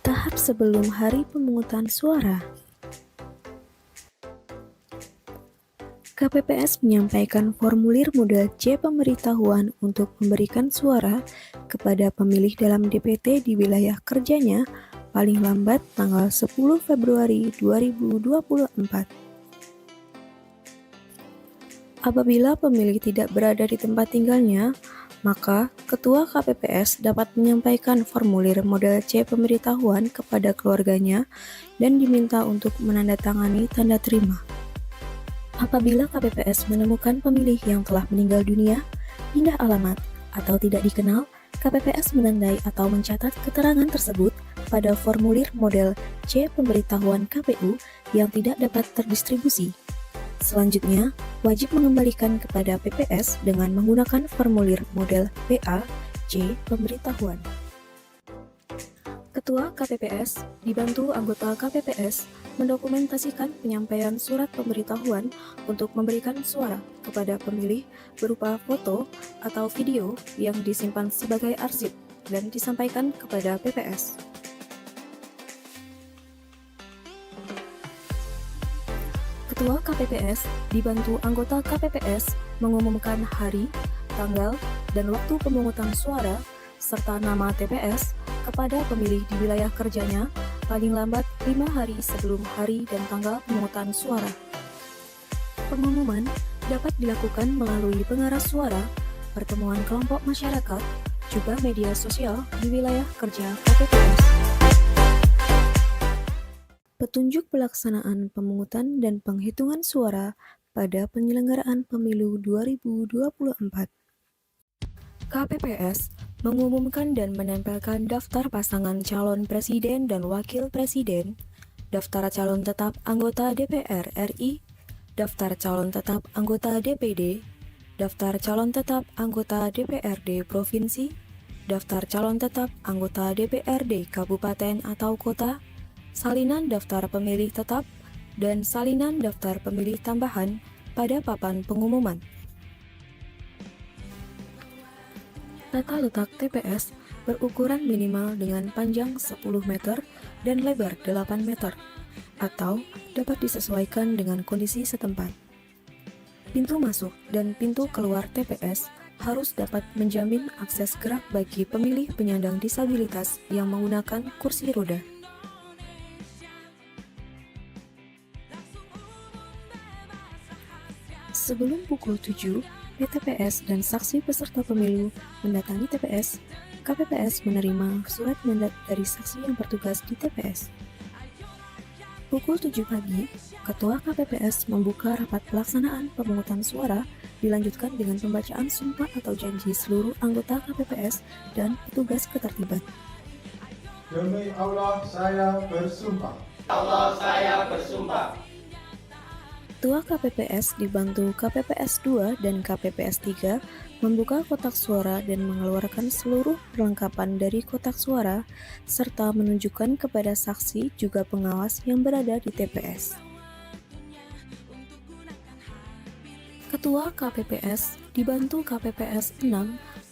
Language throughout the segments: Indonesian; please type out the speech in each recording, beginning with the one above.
Tahap sebelum hari pemungutan suara. KPPS menyampaikan formulir model C pemberitahuan untuk memberikan suara kepada pemilih dalam DPT di wilayah kerjanya paling lambat tanggal 10 Februari 2024. Apabila pemilih tidak berada di tempat tinggalnya, maka Ketua KPPS dapat menyampaikan formulir model C pemberitahuan kepada keluarganya dan diminta untuk menandatangani tanda terima. Apabila KPPS menemukan pemilih yang telah meninggal dunia, pindah alamat, atau tidak dikenal, KPPS menandai atau mencatat keterangan tersebut pada formulir model C pemberitahuan KPU yang tidak dapat terdistribusi. Selanjutnya, wajib mengembalikan kepada PPS dengan menggunakan formulir model PA C pemberitahuan. Ketua KPPS dibantu anggota KPPS mendokumentasikan penyampaian surat pemberitahuan untuk memberikan suara kepada pemilih berupa foto atau video yang disimpan sebagai arsip dan disampaikan kepada PPS. Ketua KPPS dibantu anggota KPPS mengumumkan hari, tanggal, dan waktu pemungutan suara serta nama TPS kepada pemilih di wilayah kerjanya paling lambat 5 hari sebelum hari dan tanggal pemungutan suara. Pengumuman dapat dilakukan melalui pengeras suara, pertemuan kelompok masyarakat, juga media sosial di wilayah kerja KPPS. Petunjuk pelaksanaan pemungutan dan penghitungan suara pada penyelenggaraan pemilu 2024. KPPS mengumumkan dan menempelkan daftar pasangan calon presiden dan wakil presiden, daftar calon tetap anggota DPR RI, daftar calon tetap anggota DPD, daftar calon tetap anggota DPRD Provinsi, daftar calon tetap anggota DPRD Kabupaten atau Kota, salinan daftar pemilih tetap, dan salinan daftar pemilih tambahan pada papan pengumuman. Tata letak TPS berukuran minimal dengan panjang 10 meter dan lebar 8 meter, atau dapat disesuaikan dengan kondisi setempat. Pintu masuk dan pintu keluar TPS harus dapat menjamin akses gerak bagi pemilih penyandang disabilitas yang menggunakan kursi roda. Sebelum pukul 7, PTPS dan saksi peserta pemilu mendatangi TPS, KPPS menerima surat mandat dari saksi yang bertugas di TPS. Pukul 7 pagi, Ketua KPPS membuka rapat pelaksanaan pemungutan suara, dilanjutkan dengan pembacaan sumpah atau janji seluruh anggota KPPS dan petugas ketertiban. Demi Allah saya bersumpah. Allah saya bersumpah. Ketua KPPS dibantu KPPS 2 dan KPPS 3 membuka kotak suara dan mengeluarkan seluruh perlengkapan dari kotak suara, serta menunjukkan kepada saksi juga pengawas yang berada di TPS. Ketua KPPS dibantu KPPS 6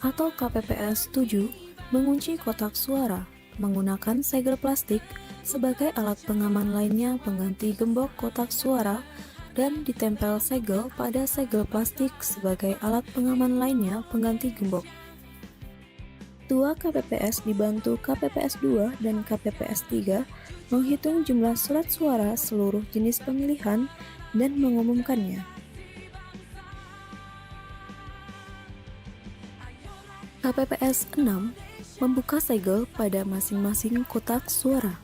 atau KPPS 7 mengunci kotak suara menggunakan segel plastik sebagai alat pengaman lainnya pengganti gembok kotak suara, dan ditempel segel pada segel plastik sebagai alat pengaman lainnya pengganti gembok. Ketua KPPS dibantu KPPS 2 dan KPPS 3 menghitung jumlah surat suara seluruh jenis pemilihan dan mengumumkannya. KPPS 6 membuka segel pada masing-masing kotak suara.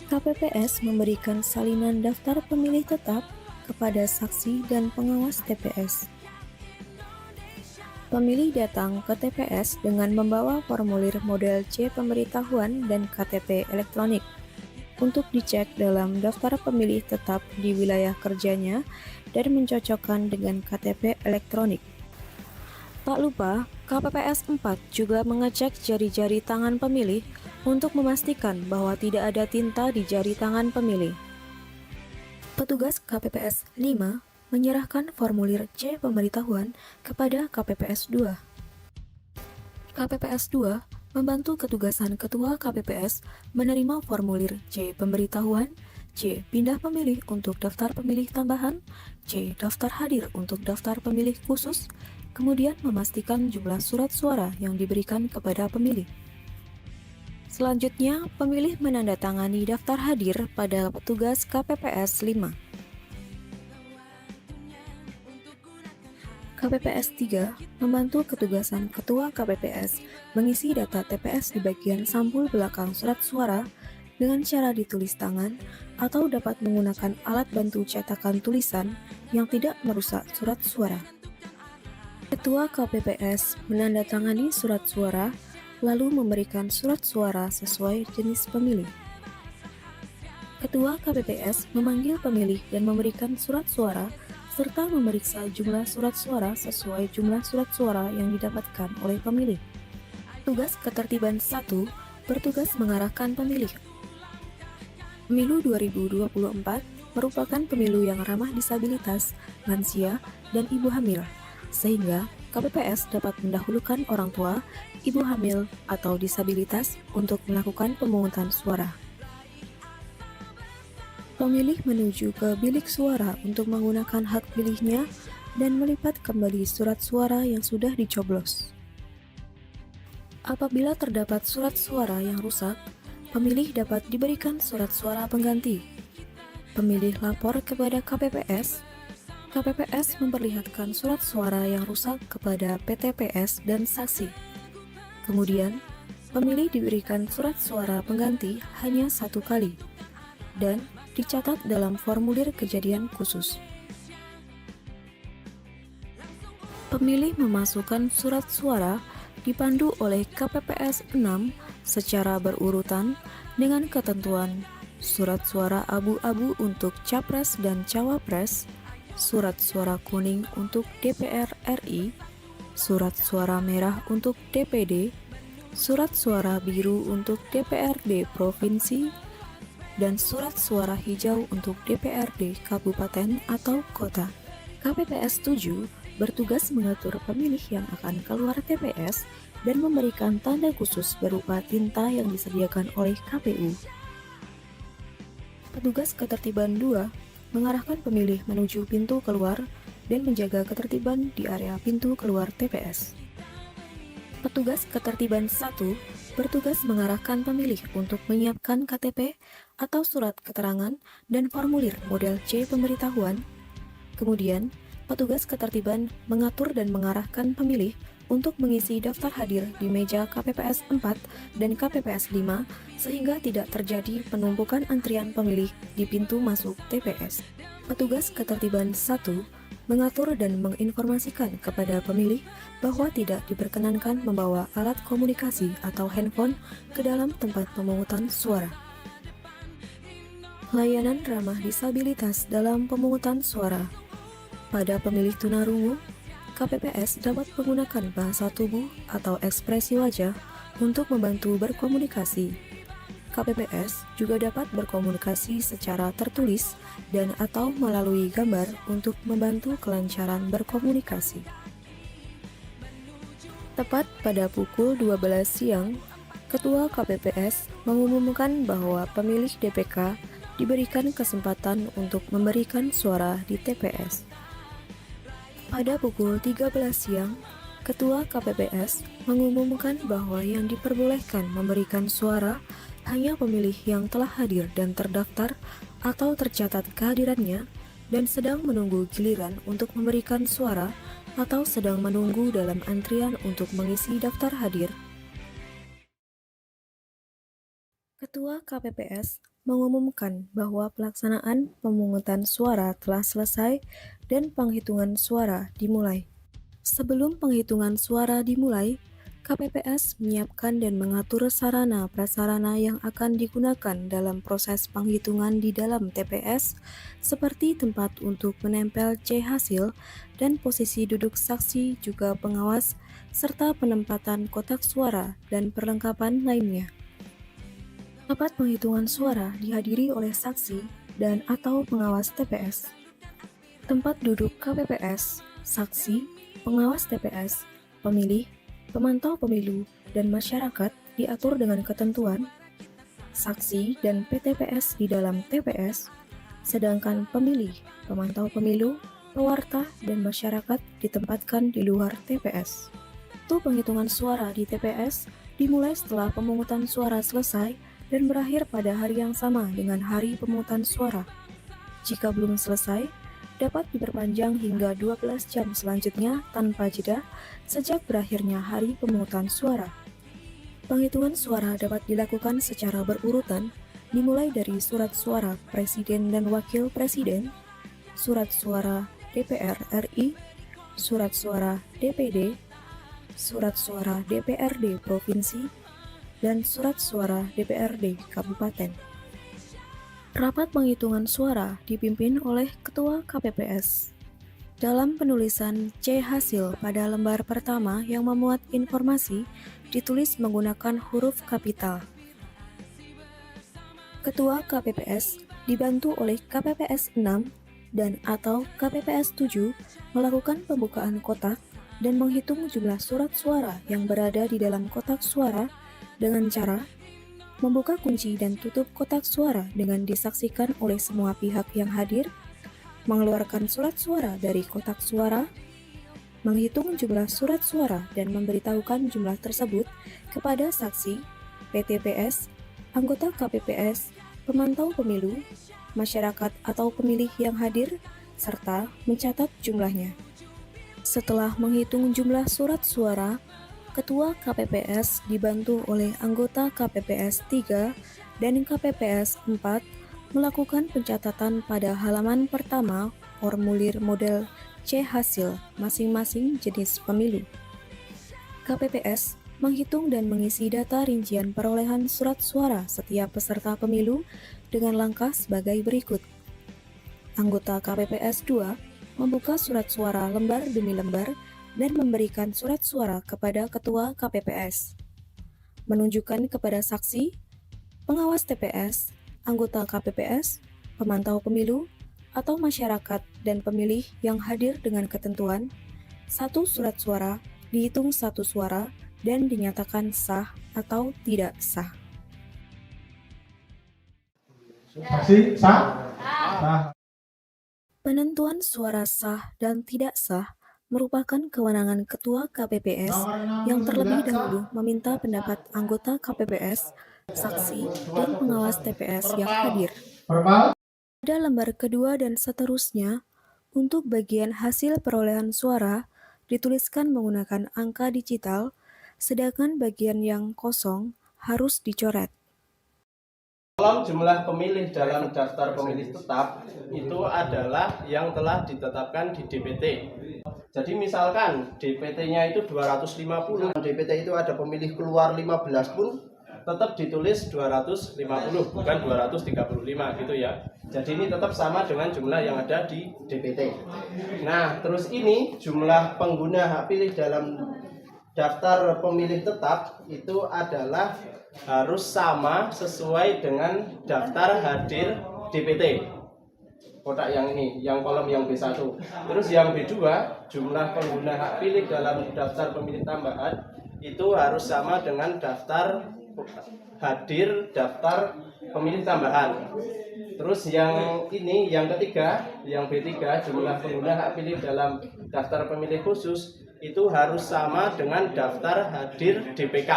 KPPS memberikan salinan daftar pemilih tetap kepada saksi dan pengawas TPS. Pemilih datang ke TPS dengan membawa formulir model C pemberitahuan dan KTP elektronik untuk dicek dalam daftar pemilih tetap di wilayah kerjanya dan mencocokkan dengan KTP elektronik. Tak lupa, KPPS 4 juga mengecek jari-jari tangan pemilih untuk memastikan bahwa tidak ada tinta di jari tangan pemilih. Petugas KPPS 5 menyerahkan formulir C pemberitahuan kepada KPPS 2. KPPS 2 Membantu ketugasan Ketua KPPS menerima formulir C. Pemberitahuan, C. Pindah pemilih untuk daftar pemilih tambahan, C. Daftar hadir untuk daftar pemilih khusus, kemudian memastikan jumlah surat suara yang diberikan kepada pemilih. Selanjutnya, pemilih menandatangani daftar hadir pada petugas KPPS 5. KPPS 3 membantu ketugasan Ketua KPPS mengisi data TPS di bagian sampul belakang surat suara dengan cara ditulis tangan atau dapat menggunakan alat bantu cetakan tulisan yang tidak merusak surat suara. Ketua KPPS menandatangani surat suara lalu memberikan surat suara sesuai jenis pemilih. Ketua KPPS memanggil pemilih dan memberikan surat suara serta memeriksa jumlah surat suara sesuai jumlah surat suara yang didapatkan oleh pemilih. Tugas ketertiban 1 bertugas mengarahkan pemilih. Pemilu 2024 merupakan pemilu yang ramah disabilitas, lansia, dan ibu hamil, sehingga KPPS dapat mendahulukan orang tua, ibu hamil, atau disabilitas untuk melakukan pemungutan suara. Pemilih menuju ke bilik suara untuk menggunakan hak pilihnya dan melipat kembali surat suara yang sudah dicoblos. Apabila terdapat surat suara yang rusak, pemilih dapat diberikan surat suara pengganti. Pemilih lapor kepada KPPS. KPPS memperlihatkan surat suara yang rusak kepada PTPS dan saksi. Kemudian, pemilih diberikan surat suara pengganti hanya 1 kali dan dicatat dalam formulir kejadian khusus. Pemilih memasukkan surat suara dipandu oleh KPPS 6 secara berurutan dengan ketentuan surat suara abu-abu untuk Capres dan Cawapres, surat suara kuning untuk DPR RI, surat suara merah untuk DPD, surat suara biru untuk DPRD Provinsi, dan surat suara hijau untuk DPRD Kabupaten atau Kota. KPPS 7 bertugas mengatur pemilih yang akan keluar TPS dan memberikan tanda khusus berupa tinta yang disediakan oleh KPU. Petugas ketertiban 2 mengarahkan pemilih menuju pintu keluar dan menjaga ketertiban di area pintu keluar TPS. Petugas ketertiban 1 bertugas mengarahkan pemilih untuk menyiapkan KTP atau surat keterangan dan formulir model C pemberitahuan. Kemudian, petugas ketertiban mengatur dan mengarahkan pemilih untuk mengisi daftar hadir di meja KPPS 4 dan KPPS 5 sehingga tidak terjadi penumpukan antrian pemilih di pintu masuk TPS. Petugas ketertiban 1 mengatur dan menginformasikan kepada pemilih bahwa tidak diperkenankan membawa alat komunikasi atau handphone ke dalam tempat pemungutan suara. Layanan ramah disabilitas dalam pemungutan suara. Pada pemilih tunarungu, KPPS dapat menggunakan bahasa tubuh atau ekspresi wajah untuk membantu berkomunikasi. KPPS juga dapat berkomunikasi secara tertulis dan atau melalui gambar untuk membantu kelancaran berkomunikasi. Tepat pada pukul 12 siang, Ketua KPPS mengumumkan bahwa pemilih DPK diberikan kesempatan untuk memberikan suara di TPS. Pada pukul 13 siang, Ketua KPPS mengumumkan bahwa yang diperbolehkan memberikan suara hanya pemilih yang telah hadir dan terdaftar atau tercatat kehadirannya dan sedang menunggu giliran untuk memberikan suara atau sedang menunggu dalam antrian untuk mengisi daftar hadir. Ketua KPPS mengumumkan bahwa pelaksanaan pemungutan suara telah selesai dan penghitungan suara dimulai. Sebelum penghitungan suara dimulai, KPPS menyiapkan dan mengatur sarana-prasarana yang akan digunakan dalam proses penghitungan di dalam TPS, seperti tempat untuk menempel C hasil dan posisi duduk saksi juga pengawas, serta penempatan kotak suara dan perlengkapan lainnya. Tempat penghitungan suara dihadiri oleh saksi dan atau pengawas TPS. Tempat duduk KPPS, saksi, pengawas TPS, pemilih, pemantau pemilu, dan masyarakat diatur dengan ketentuan saksi dan PTPS di dalam TPS, sedangkan pemilih, pemantau pemilu, pewarta, dan masyarakat ditempatkan di luar TPS. Waktu penghitungan suara di TPS dimulai setelah pemungutan suara selesai dan berakhir pada hari yang sama dengan hari pemungutan suara. Jika belum selesai, dapat diperpanjang hingga 12 jam selanjutnya tanpa jeda sejak berakhirnya hari pemungutan suara. Penghitungan suara dapat dilakukan secara berurutan, dimulai dari surat suara Presiden dan Wakil Presiden, surat suara DPR RI, surat suara DPD, surat suara DPRD Provinsi, dan surat suara DPRD Kabupaten. Rapat penghitungan suara dipimpin oleh Ketua KPPS. Dalam penulisan C hasil pada lembar pertama yang memuat informasi ditulis menggunakan huruf kapital. Ketua KPPS dibantu oleh KPPS 6 dan atau KPPS 7 melakukan pembukaan kotak dan menghitung jumlah surat suara yang berada di dalam kotak suara dengan cara membuka kunci dan tutup kotak suara dengan disaksikan oleh semua pihak yang hadir, mengeluarkan surat suara dari kotak suara, menghitung jumlah surat suara dan memberitahukan jumlah tersebut kepada saksi, PTPS, anggota KPPS, pemantau pemilu, masyarakat atau pemilih yang hadir, serta mencatat jumlahnya. Setelah menghitung jumlah surat suara, Ketua KPPS dibantu oleh anggota KPPS 3 dan KPPS 4 melakukan pencatatan pada halaman pertama formulir model C hasil masing-masing jenis pemilu. KPPS menghitung dan mengisi data rincian perolehan surat suara setiap peserta pemilu dengan langkah sebagai berikut. Anggota KPPS 2 membuka surat suara lembar demi lembar dan memberikan surat suara kepada Ketua KPPS. Menunjukkan kepada saksi, pengawas TPS, anggota KPPS, pemantau pemilu, atau masyarakat dan pemilih yang hadir dengan ketentuan, satu surat suara dihitung satu suara dan dinyatakan sah atau tidak sah. Saksi sah? Sah. Penentuan suara sah dan tidak sah merupakan kewenangan Ketua KPPS yang terlebih dahulu meminta pendapat anggota KPPS, saksi, dan pengawas TPS yang hadir. Verbal? Pada lembar kedua dan seterusnya, untuk bagian hasil perolehan suara dituliskan menggunakan angka digital, sedangkan bagian yang kosong harus dicoret. Kolom jumlah pemilih dalam daftar pemilih tetap itu adalah yang telah ditetapkan di DPT. Jadi misalkan DPT-nya itu 250, DPT itu ada pemilih keluar 15 pun tetap ditulis 250, bukan 235 gitu ya. Jadi ini tetap sama dengan jumlah yang ada di DPT. Nah, terus ini jumlah pengguna hak pilih dalam daftar pemilih tetap itu adalah harus sama sesuai dengan daftar hadir DPT. Kotak yang ini, yang kolom yang B1. Terus yang B2, jumlah pengguna hak pilih dalam daftar pemilih tambahan itu harus sama dengan daftar hadir daftar pemilih tambahan. Terus yang ini, yang ketiga, yang B3, jumlah pengguna hak pilih dalam daftar pemilih khusus itu harus sama dengan daftar hadir DPK,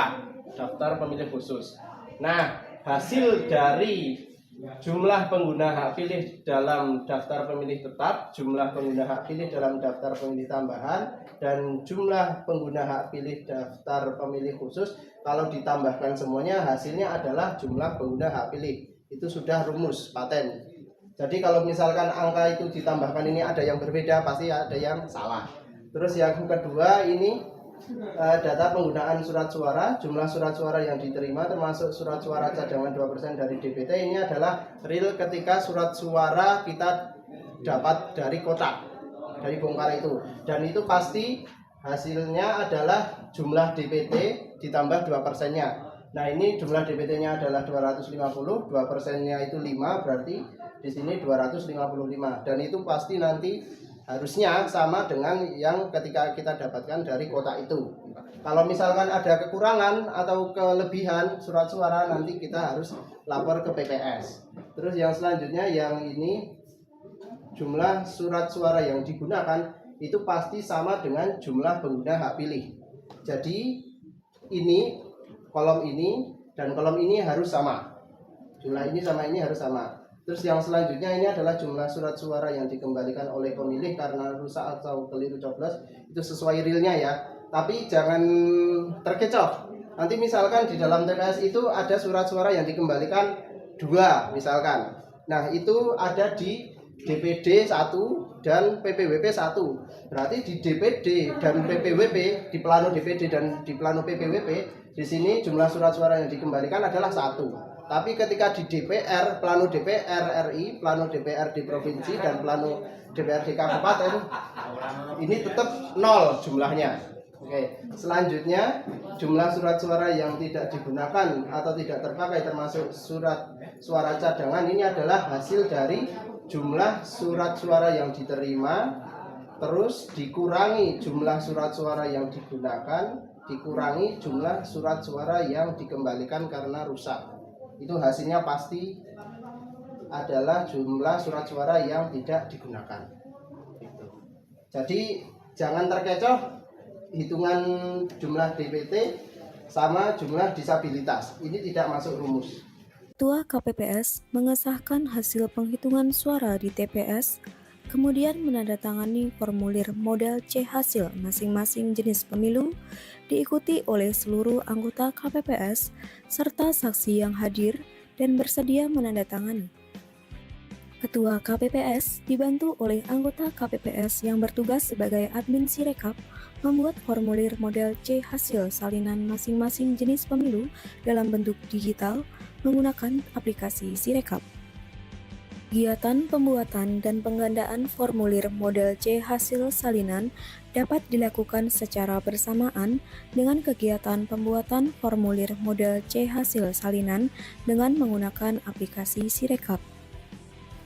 daftar pemilih khusus. Nah, hasil dari jumlah pengguna hak pilih dalam daftar pemilih tetap, jumlah pengguna hak pilih dalam daftar pemilih tambahan, dan jumlah pengguna hak pilih daftar pemilih khusus, kalau ditambahkan semuanya hasilnya adalah jumlah pengguna hak pilih. Itu sudah rumus paten. Jadi kalau misalkan angka itu ditambahkan ini ada yang berbeda, pasti ada yang salah. Terus yang kedua ini data penggunaan surat suara, jumlah surat suara yang diterima termasuk surat suara cadangan 2% dari DPT, ini adalah real ketika surat suara kita dapat dari kotak, dari bongkar itu. Dan itu pasti hasilnya adalah jumlah DPT ditambah 2%-nya. Nah, ini jumlah DPT-nya adalah 250, 2%-nya itu 5, berarti di sini 255. Dan itu pasti nanti harusnya sama dengan yang ketika kita dapatkan dari kotak itu. Kalau misalkan ada kekurangan atau kelebihan surat suara, nanti kita harus lapor ke PPS. Terus yang selanjutnya, yang ini jumlah surat suara yang digunakan itu pasti sama dengan jumlah pengguna hak pilih. Jadi ini, kolom ini dan kolom ini harus sama. Jumlah ini sama ini harus sama. Terus yang selanjutnya ini adalah jumlah surat suara yang dikembalikan oleh pemilih karena rusak atau keliru coblos. Itu sesuai realnya ya. Tapi jangan terkecoh. Nanti misalkan di dalam TPS itu ada surat suara yang dikembalikan 2 misalkan. Nah itu ada di DPD 1 dan PPWP 1. Berarti di DPD dan PPWP, di plano DPD dan di plano PPWP, di sini jumlah surat suara yang dikembalikan adalah 1. Tapi ketika di DPR, plano DPR RI, plano DPR di provinsi dan plano DPR di kabupaten, ini tetap 0 jumlahnya. Oke, selanjutnya jumlah surat suara yang tidak digunakan atau tidak terpakai termasuk surat suara cadangan, ini adalah hasil dari jumlah surat suara yang diterima terus dikurangi jumlah surat suara yang digunakan dikurangi jumlah surat suara yang dikembalikan karena rusak. Itu hasilnya pasti adalah jumlah surat suara yang tidak digunakan. Jadi jangan terkecoh hitungan jumlah DPT sama jumlah disabilitas. Ini tidak masuk rumus. Ketua KPPS mengesahkan hasil penghitungan suara di TPS, kemudian menandatangani formulir model C hasil masing-masing jenis pemilu, diikuti oleh seluruh anggota KPPS serta saksi yang hadir dan bersedia menandatangani. Ketua KPPS dibantu oleh anggota KPPS yang bertugas sebagai admin Sirekap membuat formulir model C hasil salinan masing-masing jenis pemilu dalam bentuk digital menggunakan aplikasi Sirekap. Kegiatan pembuatan dan penggandaan formulir model C hasil salinan dapat dilakukan secara bersamaan dengan kegiatan pembuatan formulir model C hasil salinan dengan menggunakan aplikasi Sirekap.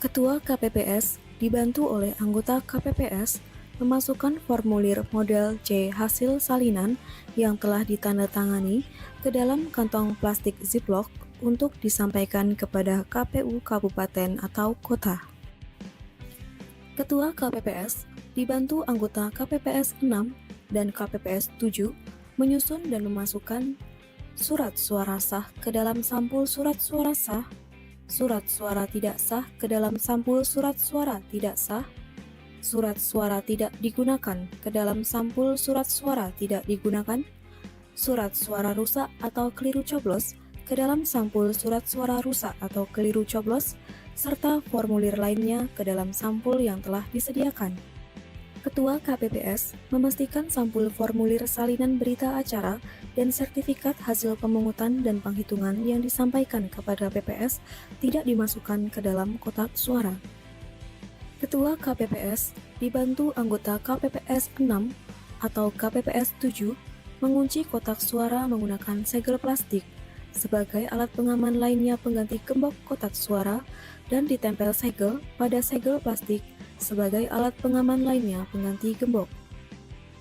Ketua KPPS dibantu oleh anggota KPPS memasukkan formulir model C hasil salinan yang telah ditandatangani ke dalam kantong plastik Ziploc untuk disampaikan kepada KPU Kabupaten atau Kota. Ketua KPPS dibantu anggota KPPS 6 dan KPPS 7 menyusun dan memasukkan surat suara sah ke dalam sampul surat suara sah, surat suara tidak sah ke dalam sampul surat suara tidak sah, surat suara tidak digunakan ke dalam sampul surat suara tidak digunakan, surat suara rusak atau keliru coblos ke dalam sampul surat suara rusak atau keliru coblos, serta formulir lainnya ke dalam sampul yang telah disediakan. Ketua KPPS memastikan sampul formulir salinan berita acara dan sertifikat hasil pemungutan dan penghitungan yang disampaikan kepada PPS tidak dimasukkan ke dalam kotak suara. Ketua KPPS dibantu anggota KPPS 6 atau KPPS 7 mengunci kotak suara menggunakan segel plastik sebagai alat pengaman lainnya pengganti gembok kotak suara dan ditempel segel pada segel plastik sebagai alat pengaman lainnya pengganti gembok.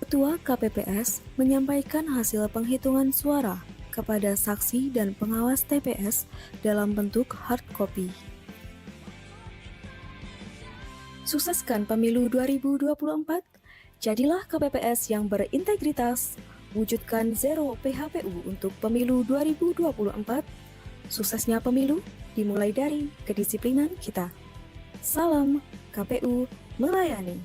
Ketua KPPS menyampaikan hasil penghitungan suara kepada saksi dan pengawas TPS dalam bentuk hard copy. Sukseskan pemilu 2024, jadilah KPPS yang berintegritas. Wujudkan zero PHPU untuk pemilu 2024. Suksesnya pemilu dimulai dari kedisiplinan kita. Salam KPU melayani.